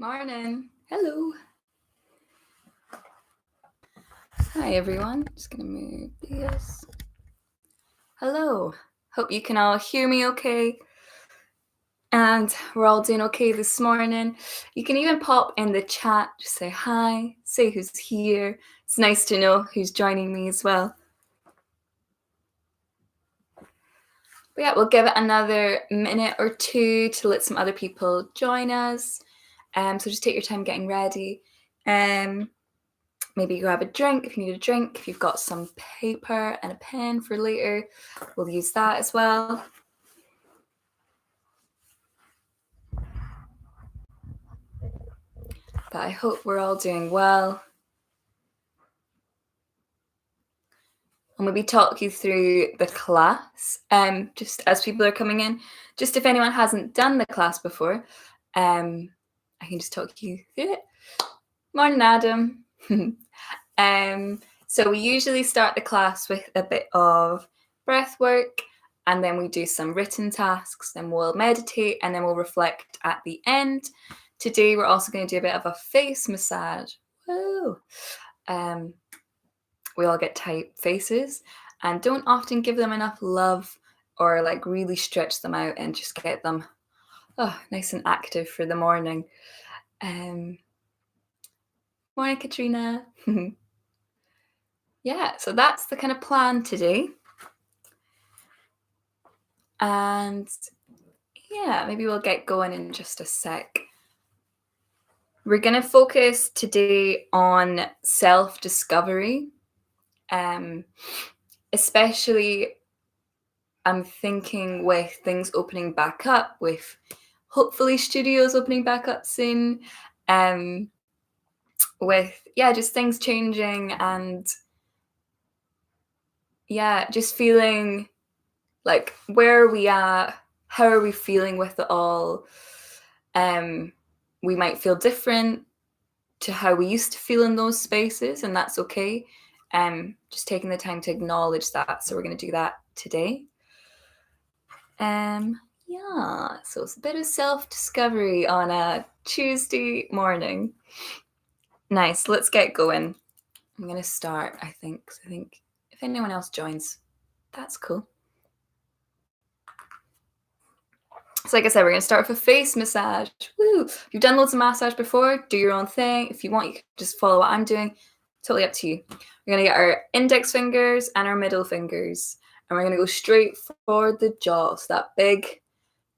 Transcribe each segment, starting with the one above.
Morning. Hello. Hi, everyone. Just going to move this. Hello. Hope you can all hear me okay. And we're all doing okay this morning. You can even pop in the chat, just say hi, say who's here. It's nice to know who's joining me as well. But yeah, we'll give it another minute or two to let some other people join us. So just take your time getting ready. Maybe grab a drink if you need a drink. If you've got some paper and a pen for later, we'll use that as well. But I hope we're all doing well. I'll maybe talk you through the class, just as people are coming in. Just if anyone hasn't done the class before, I can just talk you through it. Morning, Adam. So we usually start the class with a bit of breath work, and then we do some written tasks, then we'll meditate, and then we'll reflect at the end. Today, we're also going to do a bit of a face massage. Woo! We all get tight faces and don't often give them enough love or like really stretch them out and just get them nice and active for the morning. Morning, Katrina. Yeah, so that's the kind of plan today. And yeah, maybe we'll get going in just a sec. We're going to focus today on self-discovery. Especially I'm thinking with things opening back up, with hopefully studios opening back up soon, with just things changing, and just feeling like, where are we at? How are we feeling with it all? We might feel different to how we used to feel in those spaces, and that's okay. Just taking the time to acknowledge that. So we're going to do that today. So it's a bit of self-discovery on a Tuesday morning. Nice, let's get going. I'm going to start, I think if anyone else joins, that's cool. So like I said, we're going to start with a face massage. Woo! If you've done loads of massage before, do your own thing. If you want, you can just follow what I'm doing. Totally up to you. We're going to get our index fingers and our middle fingers, and we're going to go straight for the jaw. So that big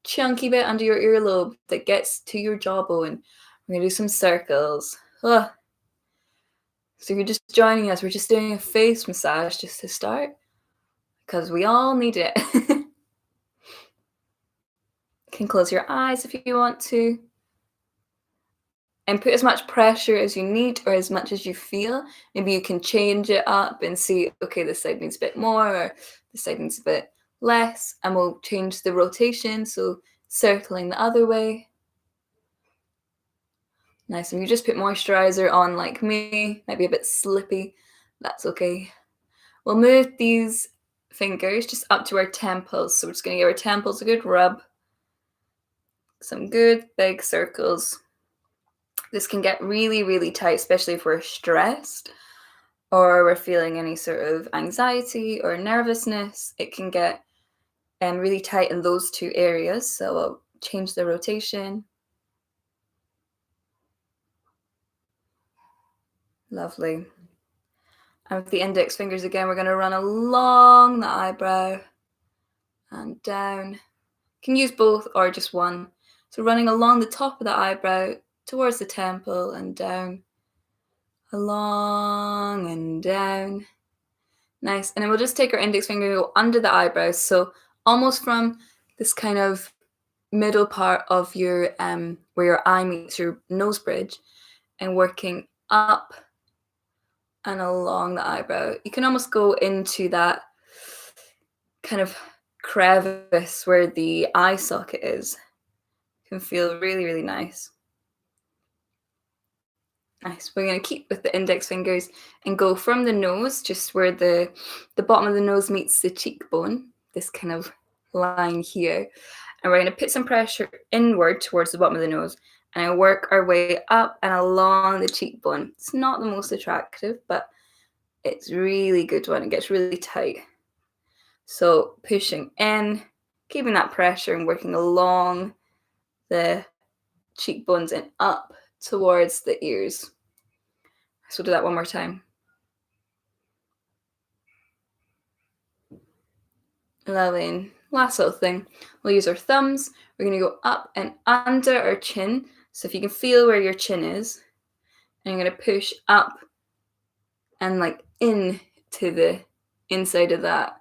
chunky bit under your earlobe that gets to your jawbone. We're going to do some circles. Ugh. So if you're just joining us, we're just doing a face massage just to start, because we all need it. You can close your eyes if you want to, and put as much pressure as you need or as much as you feel. Maybe you can change it up and see, okay, this side needs a bit more, or this side needs a bit less, and we'll change the rotation, so circling the other way. Nice. And you just put moisturizer on like me, might be a bit slippy, that's okay. We'll move these fingers just up to our temples. So we're just going to give our temples a good rub. Some good big circles. This can get really, really tight, especially if we're stressed or we're feeling any sort of anxiety or nervousness. It can get really tight in those two areas. So we'll change the rotation. Lovely. And with the index fingers again, we're going to run along the eyebrow and down. You can use both or just one. So running along the top of the eyebrow towards the temple and down. Along and down. Nice. And then we'll just take our index finger and go under the eyebrows. So almost from this kind of middle part of your, where your eye meets your nose bridge, and working up and along the eyebrow. You can almost go into that kind of crevice where the eye socket is. It can feel really, really nice. Nice. We're going to keep with the index fingers and go from the nose, just where the bottom of the nose meets the cheekbone, this kind of line here. And we're going to put some pressure inward towards the bottom of the nose And I work our way up and along the cheekbone. It's not the most attractive, but it's really good one. It gets really tight. So pushing in, keeping that pressure and working along the cheekbones and up towards the ears. So do that one more time. Lovely. Last little thing, we'll use our thumbs. We're going to go up and under our chin. So if you can feel where your chin is, and you're going to push up and like in to the inside of that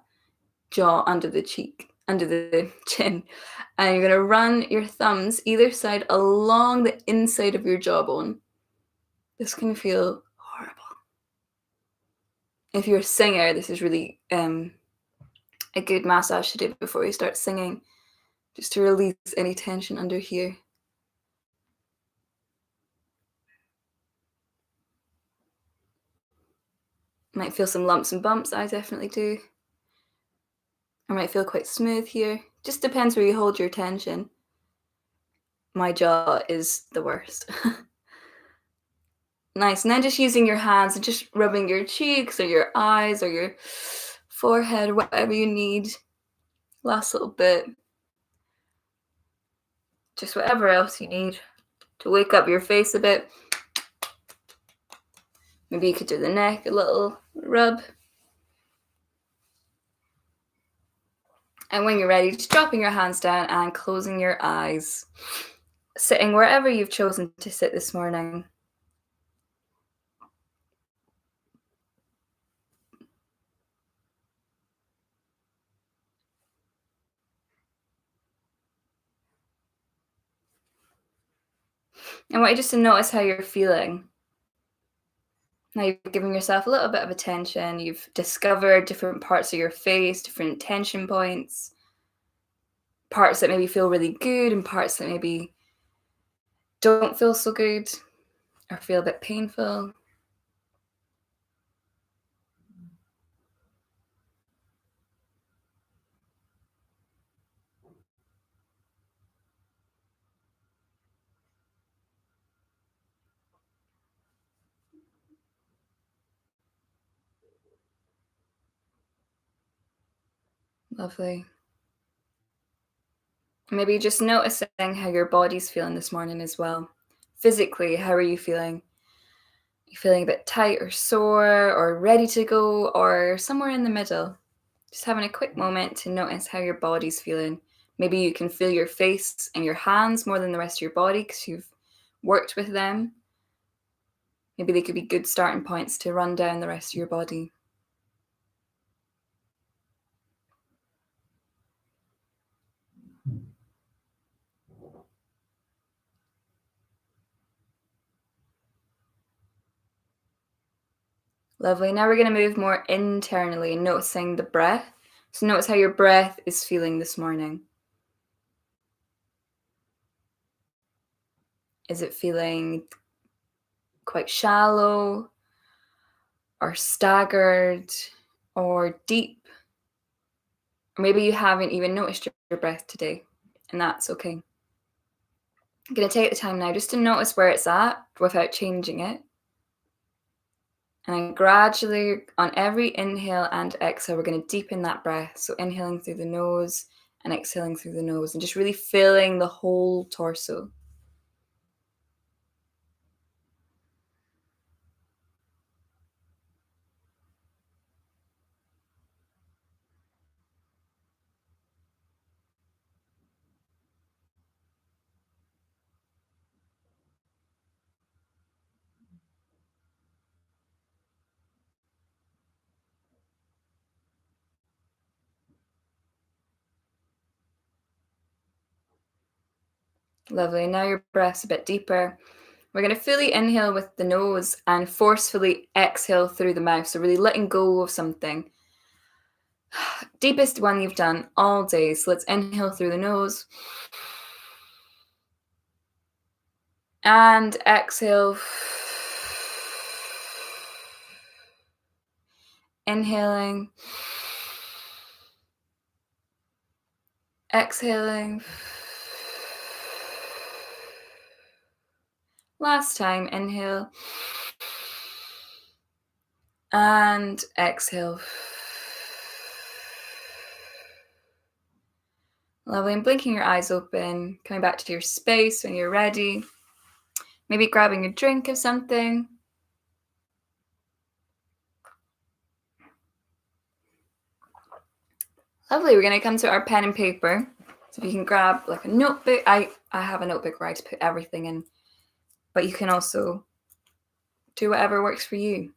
jaw, under the cheek, under the chin. And you're going to run your thumbs either side along the inside of your jawbone. This can feel horrible. If you're a singer, this is really a good massage to do before you start singing, just to release any tension under here. Might feel some lumps and bumps, I definitely do. I might feel quite smooth here. Just depends where you hold your tension. My jaw is the worst. Nice. And then just using your hands and just rubbing your cheeks or your eyes or your forehead, whatever you need. Last little bit. Just whatever else you need to wake up your face a bit. Maybe you could do the neck, a little rub. And when you're ready, just dropping your hands down and closing your eyes. Sitting wherever you've chosen to sit this morning. I want you just to notice how you're feeling. Now you've given yourself a little bit of attention. You've discovered different parts of your face, different tension points, parts that maybe feel really good and parts that maybe don't feel so good or feel a bit painful. Lovely. Maybe just noticing how your body's feeling this morning as well. Physically, how are you feeling? You feeling a bit tight or sore or ready to go or somewhere in the middle? Just having a quick moment to notice how your body's feeling. Maybe you can feel your face and your hands more than the rest of your body because you've worked with them. Maybe they could be good starting points to run down the rest of your body. Lovely. Now we're going to move more internally, noticing the breath. So notice how your breath is feeling this morning. Is it feeling quite shallow or staggered or deep? Or maybe you haven't even noticed your breath today, and that's okay. I'm going to take the time now just to notice where it's at without changing it. And then gradually, on every inhale and exhale, we're going to deepen that breath. So inhaling through the nose and exhaling through the nose, and just really filling the whole torso. Lovely. Now your breath's a bit deeper. We're going to fully inhale with the nose and forcefully exhale through the mouth. So really letting go of something. Deepest one you've done all day. So let's inhale through the nose. And exhale. Inhaling. Exhaling. Last time, inhale. And exhale. Lovely. And blinking your eyes open, coming back to your space when you're ready. Maybe grabbing a drink of something. Lovely. We're going to come to our pen and paper. So if you can grab like a notebook. I have a notebook where I put everything in, but you can also do whatever works for you.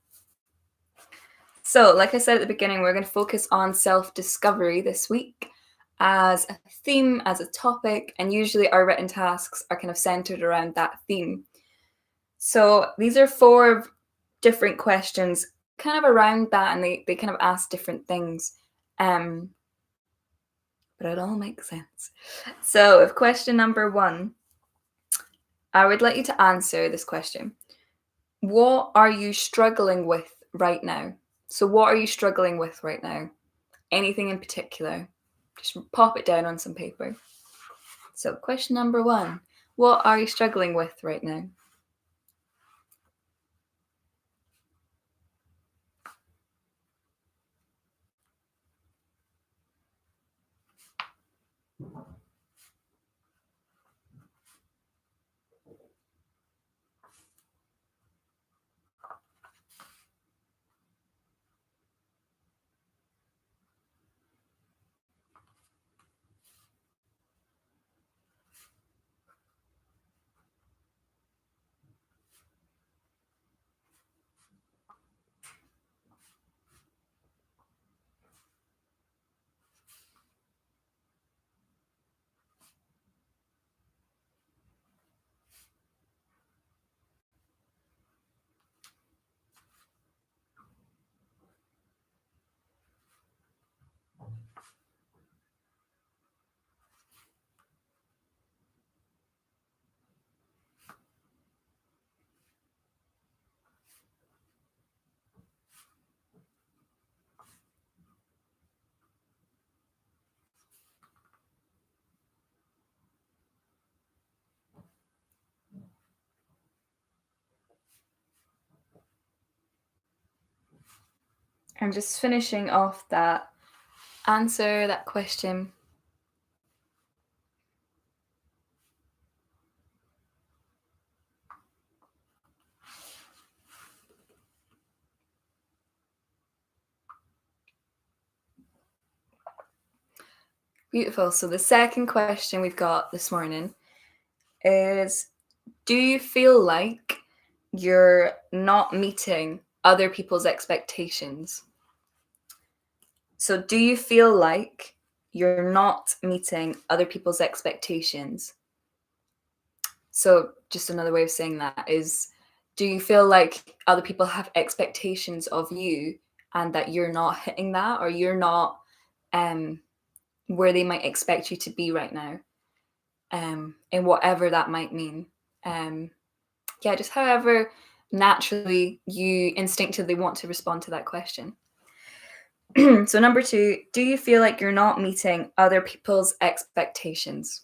So, like I said at the beginning, we're going to focus on self-discovery this week as a theme, as a topic, and usually our written tasks are kind of centered around that theme. So these are 4 different questions kind of around that, and they kind of ask different things. But it all makes sense. So if question number 1, I would like you to answer this question. What are you struggling with right now? So what are you struggling with right now? Anything in particular? Just pop it down on some paper. So question number 1, what are you struggling with right now? I'm just finishing off that answer, that question. Beautiful. So the second question we've got this morning is, do you feel like you're not meeting other people's expectations? So do you feel like you're not meeting other people's expectations? So just another way of saying that is, do you feel like other people have expectations of you and that you're not hitting that, or you're not where they might expect you to be right now, in whatever that might mean? Yeah, just however naturally you instinctively want to respond to that question. So number 2, do you feel like you're not meeting other people's expectations?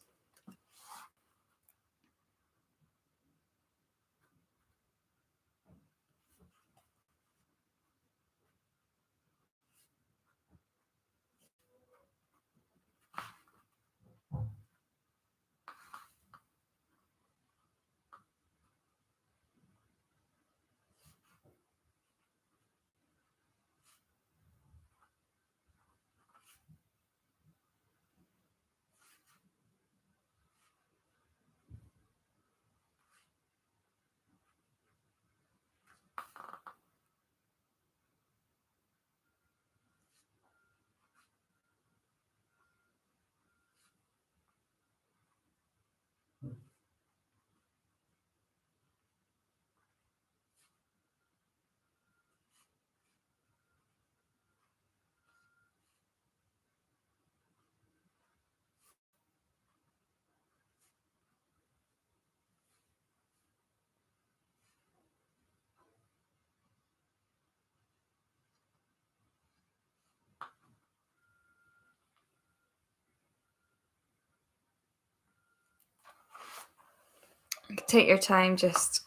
Take your time just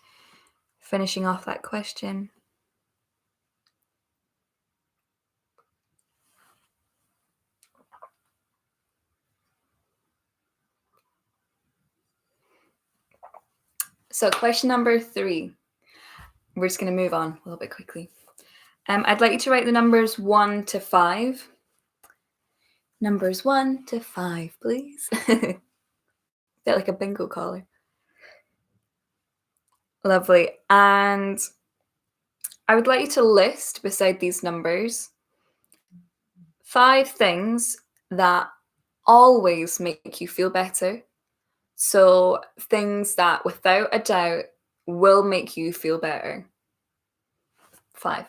finishing off that question. So question number 3. We're just going to move on a little bit quickly. I'd like you to write the numbers 1 to 5. Numbers 1 to 5, please. Bit like a bingo caller. Lovely. And I would like you to list beside these numbers 5 things that always make you feel better. So things that without a doubt will make you feel better. 5.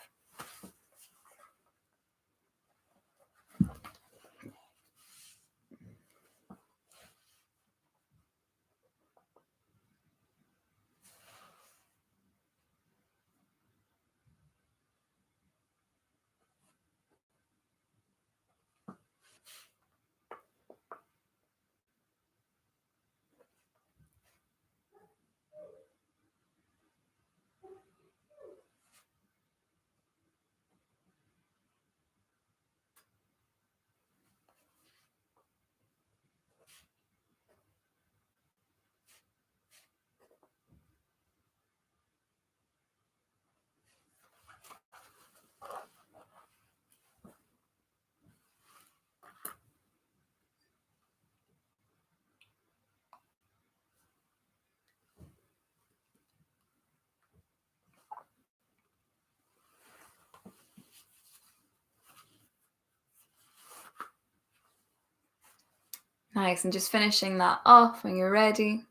Nice, and just finishing that off when you're ready.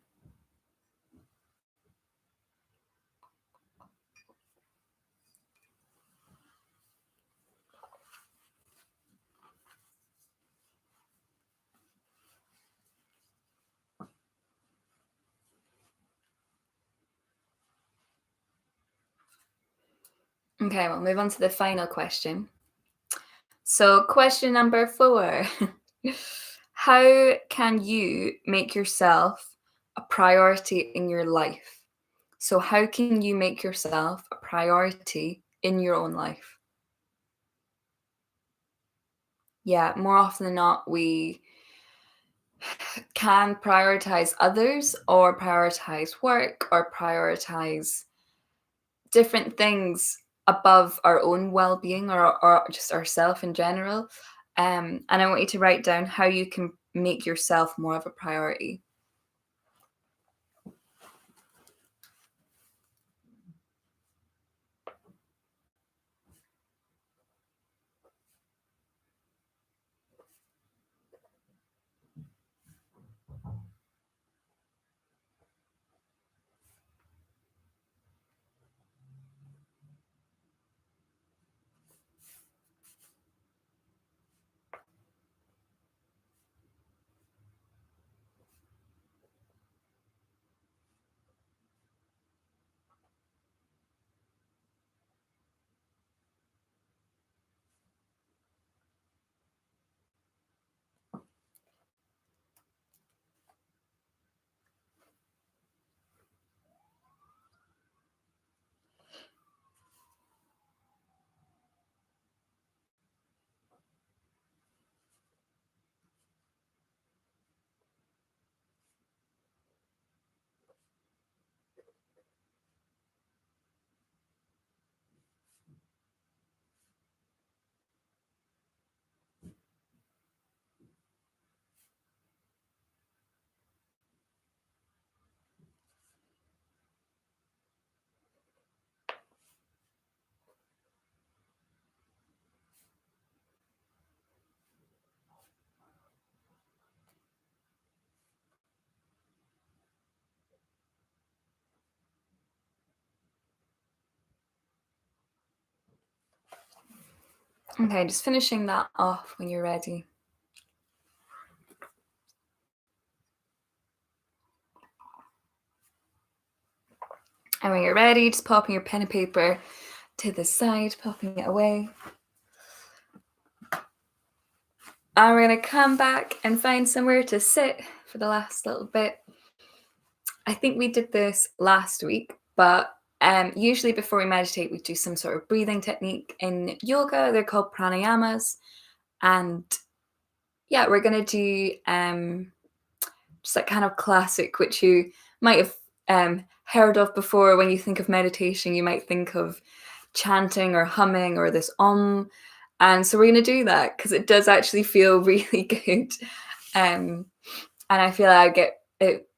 Okay, we'll move on to the final question. So question number 4. How can you make yourself a priority in your life? So how can you make yourself a priority in your own life? Yeah, more often than not, we can prioritize others or prioritize work or prioritize different things above our own well-being or just ourself in general. And I want you to write down how you can make yourself more of a priority. Okay, just finishing that off when you're ready. And when you're ready, just popping your pen and paper to the side, popping it away. And we're going to come back and find somewhere to sit for the last little bit. I think we did this last week, but Usually before we meditate, we do some sort of breathing technique. In yoga, they're called pranayamas. And yeah, we're going to do just that kind of classic, which you might have heard of before. When you think of meditation, you might think of chanting or humming or this and so we're going to do that because it does actually feel really good. And I feel like I get it,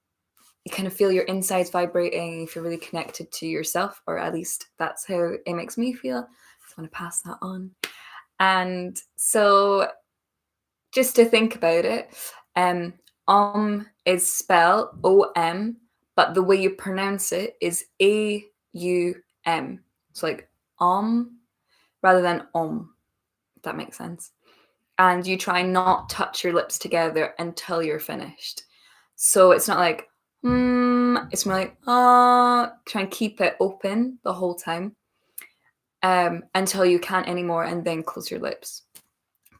you kind of feel your insides vibrating, you feel really connected to yourself, or at least that's how it makes me feel. I want to pass that on. And so just to think about it, is spelled O-M, but the way you pronounce it is A-U-M. It's like rather than if that makes sense. And you try not touch your lips together until you're finished. So it's not like, it's more like, try and keep it open the whole time until you can't anymore, and then close your lips.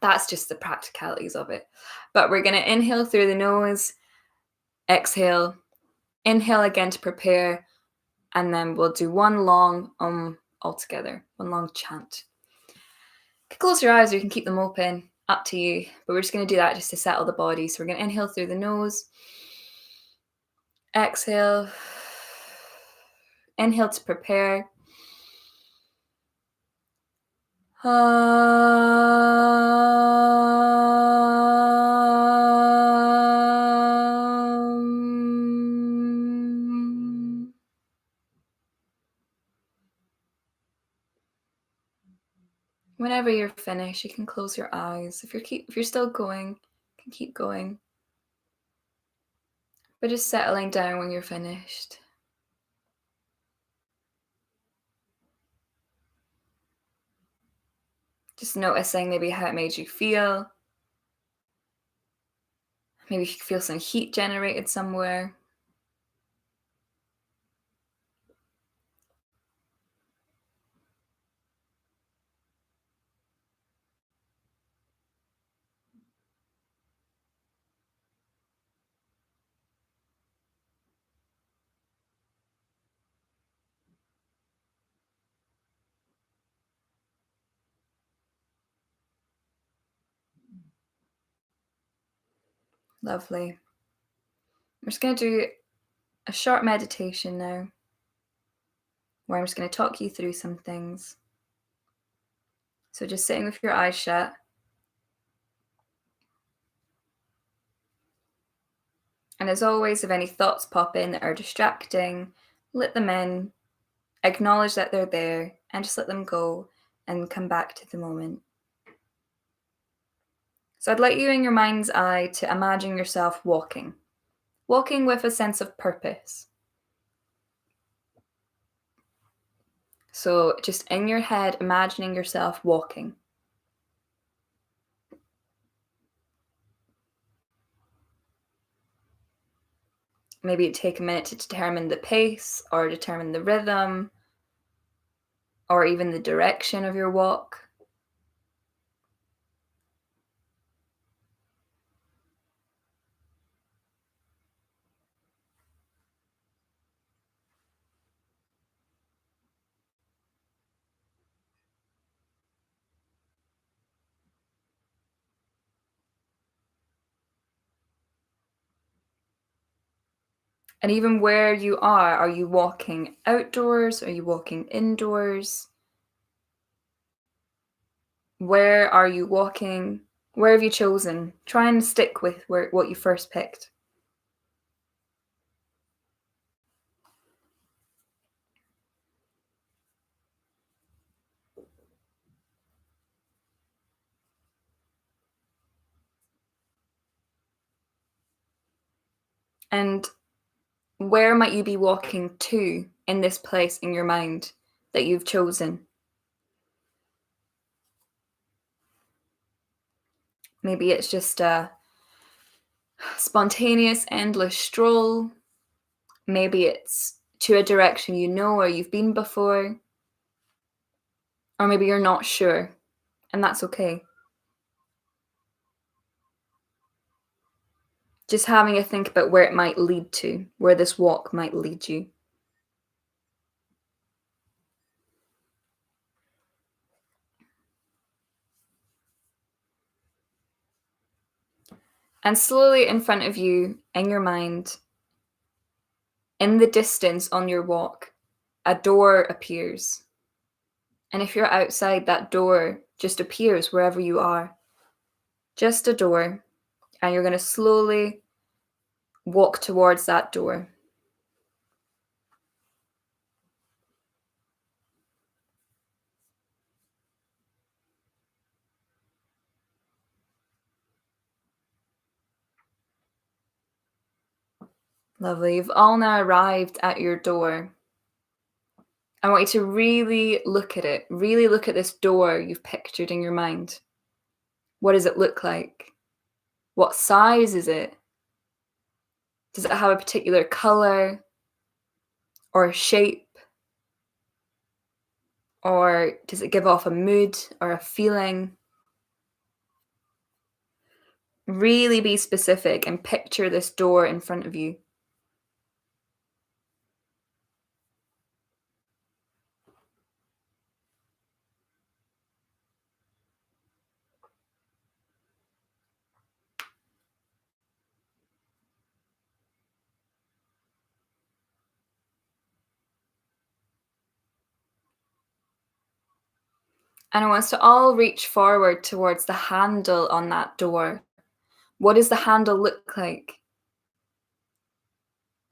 That's just the practicalities of it. But we're going to inhale through the nose, exhale, inhale again to prepare, and then we'll do one long altogether, one long chant. You can close your eyes or you can keep them open, up to you. But we're just going to do that just to settle the body. So we're going to inhale through the nose, exhale, inhale to prepare. Whenever you're finished, you can close your eyes. If you're still going, you can keep going. But just settling down when you're finished. Just noticing maybe how it made you feel. Maybe you feel some heat generated somewhere. Lovely. We're just going to do a short meditation now, where I'm just going to talk you through some things. So just sitting with your eyes shut. And as always, if any thoughts pop in that are distracting, let them in, acknowledge that they're there, and just let them go and come back to the moment. So I'd like you in your mind's eye to imagine yourself walking with a sense of purpose. So just in your head, imagining yourself walking. Maybe take a minute to determine the pace or determine the rhythm or even the direction of your walk. And even where you are you walking outdoors? Are you walking indoors? Where are you walking? Where have you chosen? Try and stick with what you first picked. And where might you be walking to in this place in your mind that you've chosen? Maybe it's just a spontaneous, endless stroll. Maybe it's to a direction you know or you've been before. Or maybe you're not sure, and that's okay. Just having a think about where it might lead to, where this walk might lead you. And slowly in front of you, in your mind, in the distance on your walk, a door appears. And if you're outside, that door just appears wherever you are. Just a door. And you're going to slowly walk towards that door. Lovely. You've all now arrived at your door. I want you to really look at it. Really look at this door you've pictured in your mind. What does it look like? What size is it? Does it have a particular color or a shape? Or does it give off a mood or a feeling? Really be specific and picture this door in front of you. And I want us to all reach forward towards the handle on that door. What does the handle look like?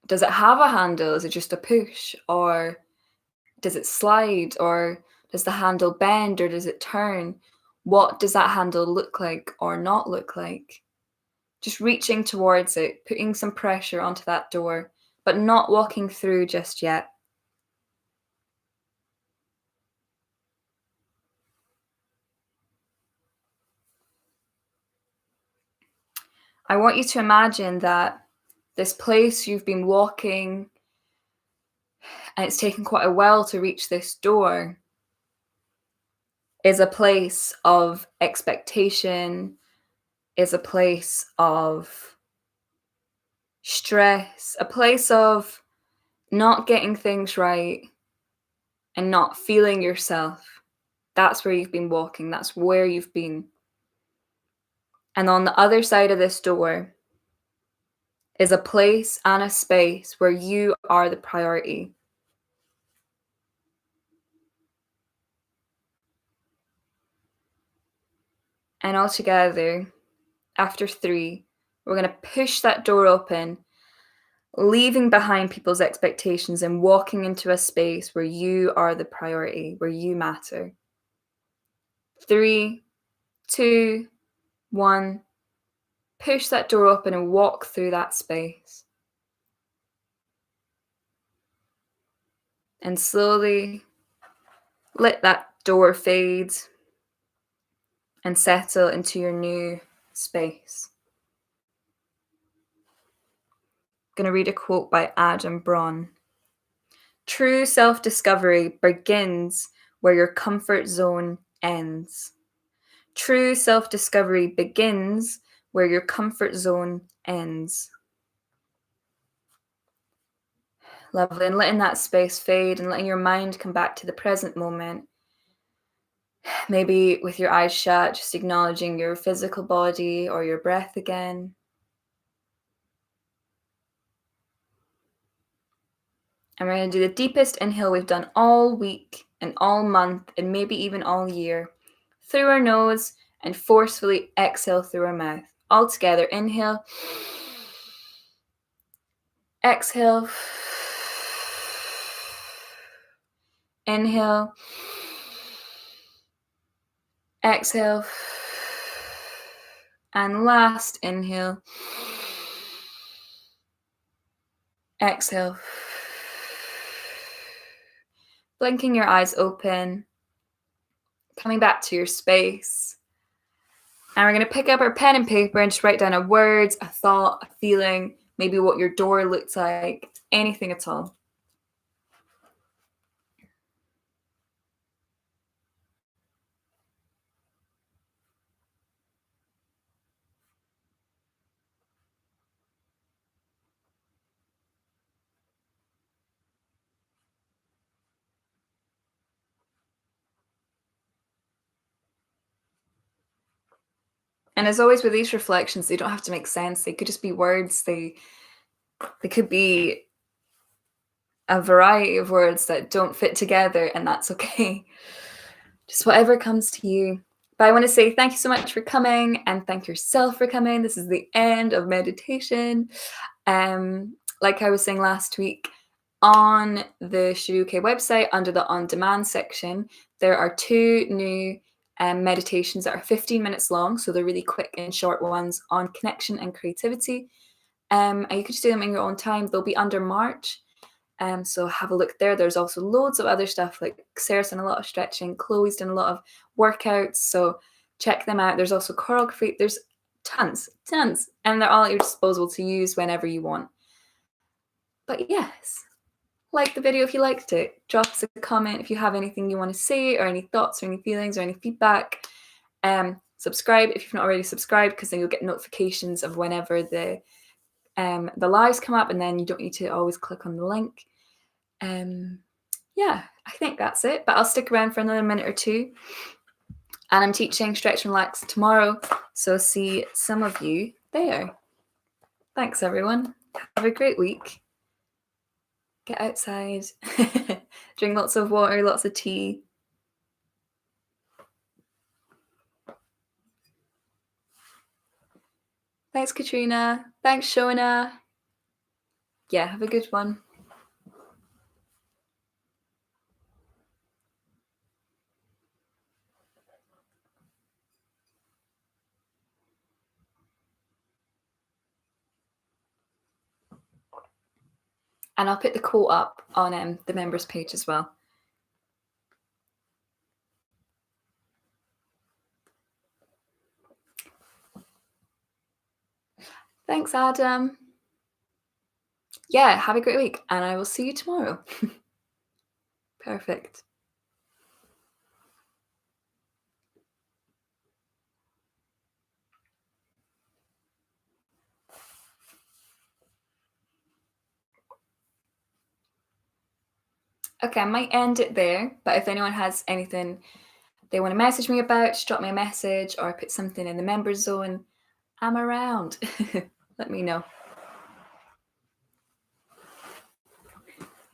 Does it have a handle? Is it just a push? Or does it slide? Or does the handle bend or does it turn? What does that handle look like or not look like? Just reaching towards it, putting some pressure onto that door, but not walking through just yet. I want you to imagine that this place you've been walking and it's taken quite a while to reach this door is a place of expectation, is a place of stress, a place of not getting things right and not feeling yourself. That's where you've been walking, that's where you've been. And on the other side of this door is a place and a space where you are the priority. And all together, after 3, we're going to push that door open, leaving behind people's expectations and walking into a space where you are the priority, where you matter. 3, 2, 1. Push that door open and walk through that space. And slowly let that door fade and settle into your new space. I'm going to read a quote by Adam Braun. True self-discovery begins where your comfort zone ends. True self-discovery begins where your comfort zone ends. Lovely. And letting that space fade and letting your mind come back to the present moment. Maybe with your eyes shut, just acknowledging your physical body or your breath again. And we're going to do the deepest inhale we've done all week and all month and maybe even all year. Through our nose and forcefully exhale through our mouth. All together, inhale. Exhale. Inhale. Exhale. And last inhale. Exhale. Blinking your eyes open. Coming back to your space. And we're going to pick up our pen and paper and just write down a word, a thought, a feeling, maybe what your door looks like, anything at all. And as always with these reflections, they don't have to make sense. They could just be words. They could be a variety of words that don't fit together, and that's okay. Just whatever comes to you. But I want to say thank you so much for coming, and thank yourself for coming. This is the end of meditation. Like I was saying last week, on the Shiruke website, under the on-demand section, there are 2 new meditations that are 15 minutes long, so they're really quick and short ones on connection and creativity. And you can just do them in your own time. They'll be under March. So have a look there. There's also loads of other stuff, like Sarah's done a lot of stretching, Chloe's done a lot of workouts, so check them out. There's also choreography. There's tons, and they're all at your disposal to use whenever you want. But yes, like the video if you liked it. Drop us a comment if you have anything you want to say, or any thoughts or any feelings or any feedback. Subscribe if you've not already subscribed, because then you'll get notifications of whenever the lives come up, and then you don't need to always click on the link. Yeah, I think that's it, but I'll stick around for another minute or 2. And I'm teaching Stretch and Relax tomorrow, so see some of you there. Thanks, everyone. Have a great week. Get outside. Drink lots of water, lots of tea. Thanks, Katrina. Thanks, Shona. Yeah, have a good one. And I'll put the quote up on the members page as well. Thanks, Adam. Yeah, have a great week, and I will see you tomorrow. Perfect. Okay, I might end it there, but if anyone has anything they want to message me about, just drop me a message, or put something in the members zone. I'm around. Let me know.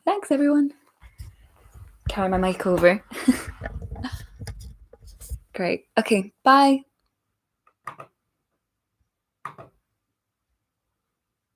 Thanks, everyone. Carry my mic over. Great. Okay, bye.